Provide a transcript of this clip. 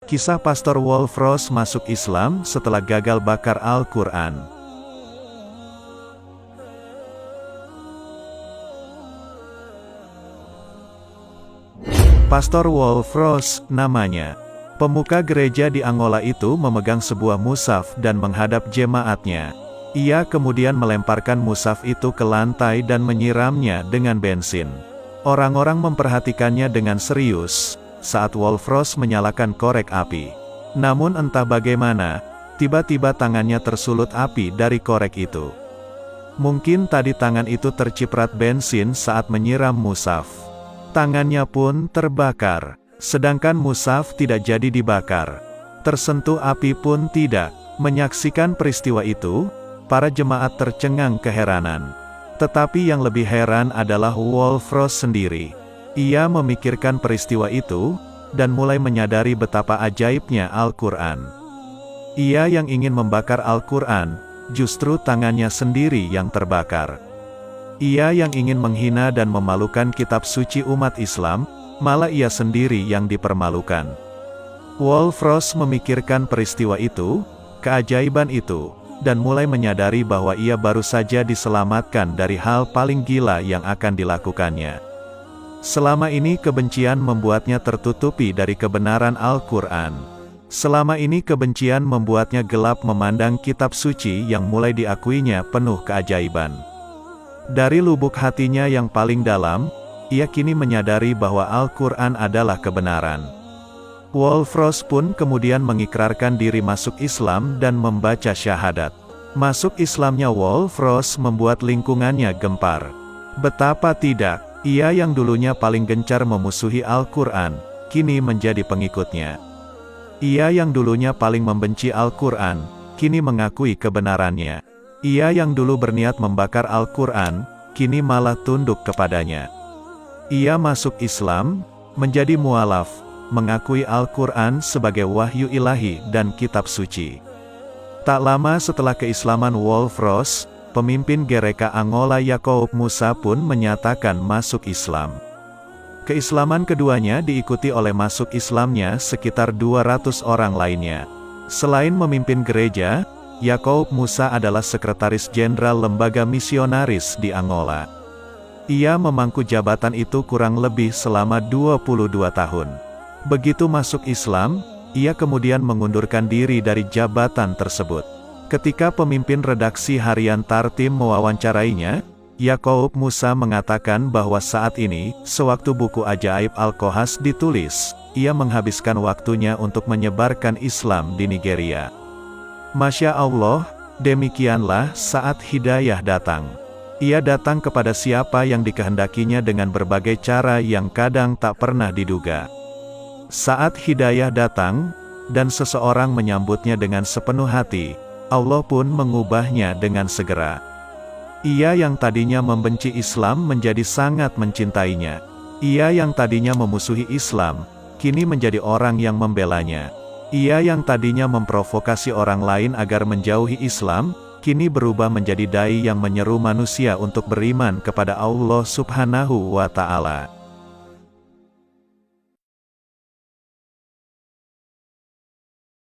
Kisah Pastor Walfross masuk Islam setelah gagal bakar Al-Quran. Pastor Walfross, namanya. Pemuka gereja di Angola itu memegang sebuah mushaf dan menghadap jemaatnya. Ia kemudian melemparkan mushaf itu ke lantai dan menyiramnya dengan bensin. Orang-orang memperhatikannya dengan serius saat Walfross menyalakan korek api. Namun entah bagaimana, tiba-tiba tangannya tersulut api dari korek itu. Mungkin tadi tangan itu terciprat bensin saat menyiram mushaf. Tangannya pun terbakar, sedangkan mushaf tidak jadi dibakar. Tersentuh api pun tidak. Menyaksikan peristiwa itu, para jemaat tercengang keheranan. Tetapi yang lebih heran adalah Walfross sendiri. Ia memikirkan peristiwa itu, dan mulai menyadari betapa ajaibnya Al-Quran. Ia yang ingin membakar Al-Quran, justru tangannya sendiri yang terbakar. Ia yang ingin menghina dan memalukan kitab suci umat Islam, malah ia sendiri yang dipermalukan. Walfross memikirkan peristiwa itu, keajaiban itu, dan mulai menyadari bahwa ia baru saja diselamatkan dari hal paling gila yang akan dilakukannya. Selama ini kebencian membuatnya tertutupi dari kebenaran Al-Quran. Selama ini kebencian membuatnya gelap memandang kitab suci yang mulai diakuinya penuh keajaiban. Dari lubuk hatinya yang paling dalam, ia kini menyadari bahwa Al-Quran adalah kebenaran. Walfross pun kemudian mengikrarkan diri masuk Islam dan membaca syahadat. Masuk Islamnya Walfross membuat lingkungannya gempar. Betapa tidak, ia yang dulunya paling gencar memusuhi Al-Quran, kini menjadi pengikutnya. Ia yang dulunya paling membenci Al-Quran, kini mengakui kebenarannya. Ia yang dulu berniat membakar Al-Quran, kini malah tunduk kepadanya. Ia masuk Islam, menjadi mualaf, mengakui Al-Quran sebagai wahyu ilahi dan kitab suci. Tak lama setelah keislaman Walfross, pemimpin Gereja Angola Yakoub Musa pun menyatakan masuk Islam. Keislaman keduanya diikuti oleh masuk Islamnya sekitar 200 orang lainnya. Selain memimpin gereja, Yakoub Musa adalah sekretaris jenderal lembaga misionaris di Angola. Ia memangku jabatan itu kurang lebih selama 22 tahun. Begitu masuk Islam, ia kemudian mengundurkan diri dari jabatan tersebut. Ketika pemimpin redaksi harian Tartim mewawancarainya, Yakoub Musa mengatakan bahwa saat ini, sewaktu buku Ajaib Al-Kohas ditulis, ia menghabiskan waktunya untuk menyebarkan Islam di Nigeria. Masya Allah, demikianlah saat hidayah datang. Ia datang kepada siapa yang dikehendakinya dengan berbagai cara yang kadang tak pernah diduga. Saat hidayah datang, dan seseorang menyambutnya dengan sepenuh hati, Allah pun mengubahnya dengan segera. Ia yang tadinya membenci Islam menjadi sangat mencintainya. Ia yang tadinya memusuhi Islam, kini menjadi orang yang membelanya. Ia yang tadinya memprovokasi orang lain agar menjauhi Islam, kini berubah menjadi dai yang menyeru manusia untuk beriman kepada Allah Subhanahu wa Ta'ala.